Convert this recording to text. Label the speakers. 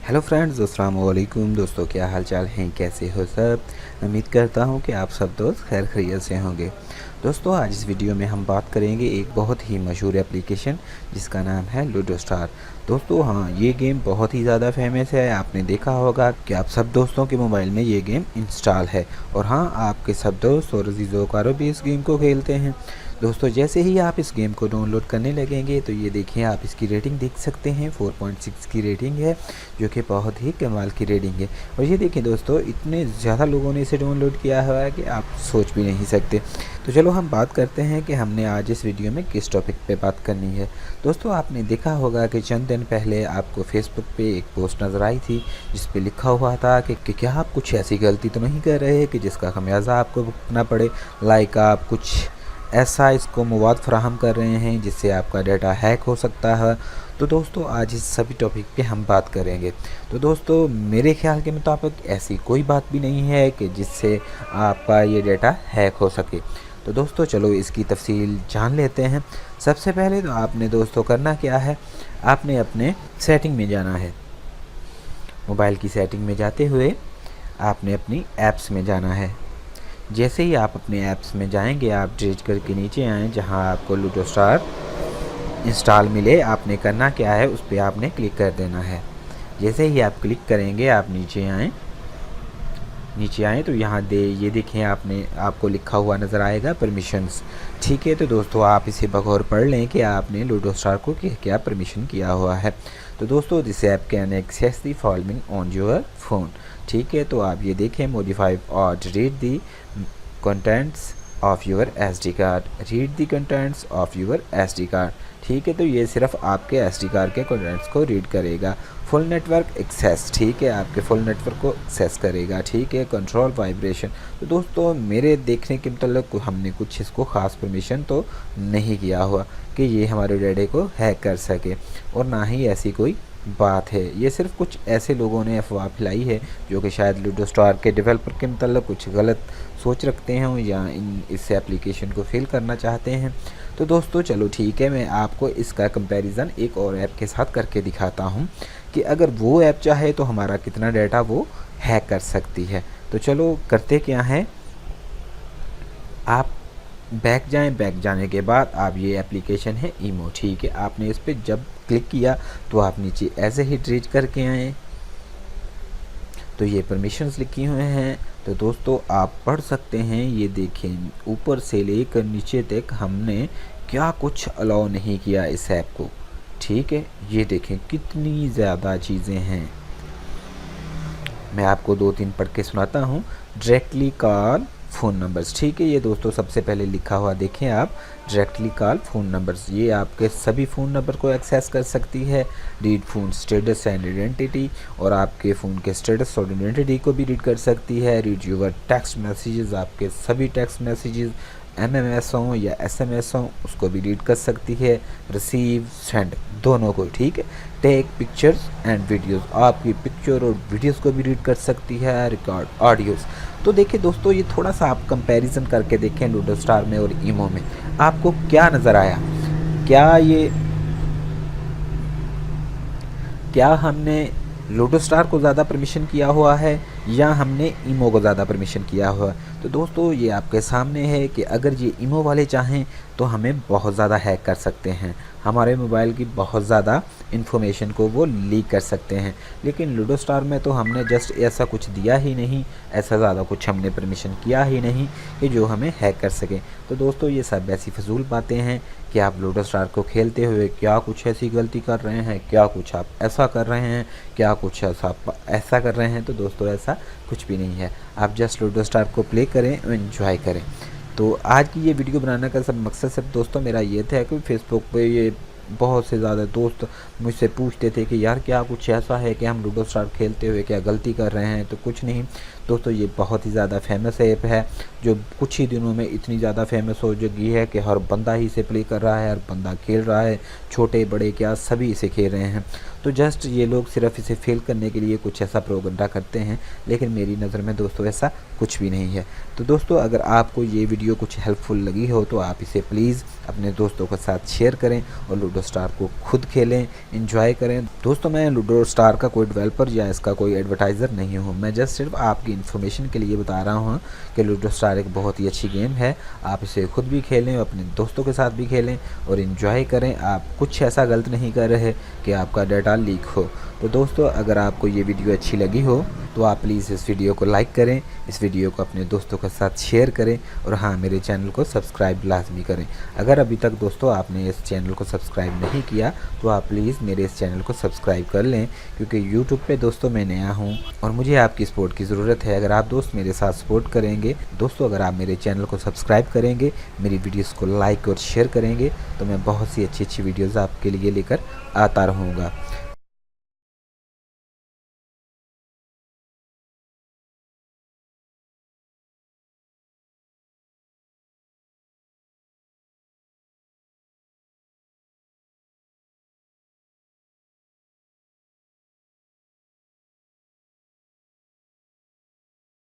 Speaker 1: Hello friends, अस्सलाम वालेकुम दोस्तों, क्या हाल चाल हैं, कैसे हो सब। उम्मीद करता हूं कि आप सब दोस्त खैर खैरियत से होंगे। दोस्तों, आज इस वीडियो में हम बात करेंगे एक बहुत ही मशहूर एप्लीकेशन जिसका नाम है लूडो स्टार। दोस्तों हाँ, ये गेम बहुत ही ज़्यादा फेमस है। आपने देखा होगा कि आप सब दोस्तों के मोबाइल में ये गेम इंस्टॉल है और हाँ, आपके सब दोस्त और अज़ीज़ोकारो भी इस गेम को खेलते हैं। दोस्तों, जैसे ही आप इस गेम को डाउनलोड करने लगेंगे तो ये देखिए, आप इसकी रेटिंग देख सकते हैं। 4.6 की रेटिंग है, जो कि बहुत ही कमाल की रेटिंग है। और ये देखिए दोस्तों, इतने ज़्यादा लोगों ने इसे डाउनलोड किया हुआ है कि आप सोच भी नहीं सकते। तो चलो हम बात करते हैं कि हमने आज इस वीडियो में किस टॉपिक पे बात करनी है। दोस्तों, आपने देखा होगा कि चंद दिन पहले आपको फेसबुक पे एक पोस्ट नज़र आई थी जिस पे लिखा हुआ था कि क्या आप कुछ ऐसी गलती तो नहीं कर रहे कि जिसका खमियाजा आपको भुगतना पड़े। लाइक आप कुछ ऐसा इसको मवाद फराहम कर रहे हैं जिससे आपका डाटा हैक हो सकता है। तो दोस्तों, आज इस सभी टॉपिक पे हम बात करेंगे। तो दोस्तों, मेरे ख्याल के मुताबिक ऐसी कोई बात भी नहीं है कि जिससे आपका ये डाटा हैक हो सके। तो दोस्तों, चलो इसकी तफसील जान लेते हैं। सबसे पहले तो आपने दोस्तों करना क्या है, आपने अपने सेटिंग में जाना है। मोबाइल की सेटिंग में जाते हुए आपने अपनी ऐप्स में जाना है। जैसे ही आप अपने ऐप्स में जाएंगे, आप ड्रेज करके नीचे आएँ जहां आपको लूडो स्टार इंस्टॉल मिले। आपने करना क्या है, उस पर आपने क्लिक कर देना है। जैसे ही आप क्लिक करेंगे, आप नीचे आएँ तो यहाँ ये देखें, आपको लिखा हुआ नज़र आएगा परमिशंस। ठीक है, तो दोस्तों आप इसे बगौर पढ़ लें कि आपने लूडो स्टार को क्या परमिशन किया हुआ है। तो दोस्तों, this app can access the following on your phone. ठीक है, तो आप ये देखें, मॉडिफाई और read the contents of your SD card, read the contents of your SD card. ठीक है, तो ये सिर्फ आपके SD कार्ड के कंटेंट्स को रीड करेगा। फुल नेटवर्क एक्सेस, ठीक है, आपके फुल नेटवर्क को एक्सेस करेगा। ठीक है, कंट्रोल वाइब्रेशन। तो दोस्तों, मेरे देखने के मतलब हमने कुछ इसको ख़ास परमिशन तो नहीं किया हुआ कि ये हमारे डाटा को हैक कर सके, और ना ही ऐसी कोई बात है। ये सिर्फ कुछ ऐसे लोगों ने अफवाह फैलाई है जो कि शायद लूडो स्टार के डेवलपर के मतलब कुछ गलत सोच रखते हैं या इस एप्लीकेशन को फेल करना चाहते हैं। तो दोस्तों चलो ठीक है, मैं आपको इसका कंपैरिजन एक और ऐप के साथ करके दिखाता हूं कि अगर वो ऐप चाहे तो हमारा कितना डाटा वो हैक कर सकती है। तो चलो करते क्या है, आप बैक जाने के बाद आप ये एप्लीकेशन है ईमो। ठीक है, आपने इस पर जब क्लिक किया तो आप नीचे ऐसे ही ड्रेज करके आए तो ये परमिशंस लिखी हुए हैं। तो दोस्तों आप पढ़ सकते हैं, ये देखें ऊपर से लेकर नीचे तक हमने क्या कुछ अलाउ नहीं किया इस ऐप को। ठीक है, ये देखें कितनी ज़्यादा चीज़ें हैं। मैं आपको 2-3 पढ़ के सुनाता हूँ। Directly call phone numbers. ठीक है, ये दोस्तों सबसे पहले लिखा हुआ देखें आप, डायरेक्टली कॉल फ़ोन नंबर्स, ये आपके सभी फ़ोन नंबर को एक्सेस कर सकती है। Read phone status and identity, और आपके फ़ोन के स्टेटस और आइडेंटिटी को भी रीड कर सकती है। रीड यूर टेक्स्ट मैसेजेस, आपके सभी टेक्स्ट मैसेजेस MMS हों या SMS हों उसको भी रीड कर सकती है। रिसीव सेंड दोनों को। ठीक है, टेक पिक्चर्स एंड वीडियोस, आपकी पिक्चर और वीडियोस को भी रीड कर सकती है। Record audios. तो देखिए दोस्तों, ये थोड़ा सा आप कंपैरिजन करके देखें लूडो स्टार में और ईमो में, आपको क्या नज़र आया। क्या हमने लूडो स्टार को ज़्यादा परमिशन किया हुआ है या हमने ईमो को ज़्यादा परमिशन किया हुआ है। तो दोस्तों, ये आपके सामने है कि अगर ये ईमो वाले चाहें तो हमें बहुत ज़्यादा हैक कर सकते हैं, हमारे मोबाइल की बहुत ज़्यादा इन्फॉर्मेशन को वो लीक कर सकते हैं। लेकिन लूडो स्टार में तो हमने जस्ट ऐसा कुछ दिया ही नहीं, ऐसा ज़्यादा कुछ हमने परमिशन किया ही नहीं कि जो हमें हैक कर सके। तो दोस्तों, ये सब ऐसी फजूल बातें हैं कि आप लूडो स्टार को खेलते हुए क्या कुछ ऐसी गलती कर रहे हैं, क्या कुछ आप ऐसा कर रहे हैं, क्या कुछ ऐसा कर रहे हैं। तो दोस्तों, ऐसा कुछ भी नहीं है। आप जस्ट लूडो स्टार को प्ले करें और एंजॉय करें। तो आज की ये वीडियो बनाने का सब मकसद सिर्फ दोस्तों मेरा ये था कि फेसबुक पे ये बहुत से ज़्यादा दोस्त मुझसे पूछते थे कि यार क्या कुछ ऐसा है कि हम लूडो स्टार खेलते हुए क्या गलती कर रहे हैं। तो कुछ नहीं, दोस्तों ये बहुत ही ज़्यादा फेमस ऐप है जो कुछ ही दिनों में इतनी ज़्यादा फेमस हो चुकी है कि हर बंदा ही इसे प्ले कर रहा है, हर बंदा खेल रहा है, छोटे बड़े क्या सभी इसे खेल रहे हैं। तो जस्ट ये लोग सिर्फ इसे फेल करने के लिए कुछ ऐसा प्रोपगेंडा करते हैं, लेकिन मेरी नज़र में दोस्तों ऐसा कुछ भी नहीं है। तो दोस्तों अगर आपको ये वीडियो कुछ हेल्पफुल लगी हो तो आप इसे प्लीज़ अपने दोस्तों के साथ शेयर करें और लूडो स्टार को खुद खेलें, एंजॉय करें। दोस्तों मैं लूडो स्टार का कोई डेवलपर या इसका कोई एडवर्टाइज़र नहीं हूँ, मैं जस्ट सिर्फ आपकी इन्फॉर्मेशन के लिए बता रहा हूँ कि लूडो स्टार एक बहुत ही अच्छी गेम है। आप इसे खुद भी खेलें, अपने दोस्तों के साथ भी खेलें और एंजॉय करें। आप कुछ ऐसा गलत नहीं कर रहे कि आपका डाटा लीक हो। तो दोस्तों अगर आपको ये वीडियो अच्छी लगी हो तो आप प्लीज़ इस वीडियो को लाइक करें, इस वीडियो को अपने दोस्तों के साथ शेयर करें और हाँ मेरे चैनल को सब्सक्राइब लाजमी करें। अगर अभी तक दोस्तों आपने इस चैनल को सब्सक्राइब नहीं किया तो आप प्लीज़ मेरे इस चैनल को सब्सक्राइब कर लें, क्योंकि यूट्यूब पे दोस्तों मैं नया हूँ और मुझे आपकी सपोर्ट की ज़रूरत है। अगर आप दोस्त मेरे साथ सपोर्ट करेंगे दोस्तों, अगर आप मेरे चैनल को सब्सक्राइब करेंगे, मेरी वीडियोज़ को लाइक और शेयर करेंगे तो मैं बहुत सी अच्छी वीडियोज़ आपके लिए लेकर आता रहूँगा।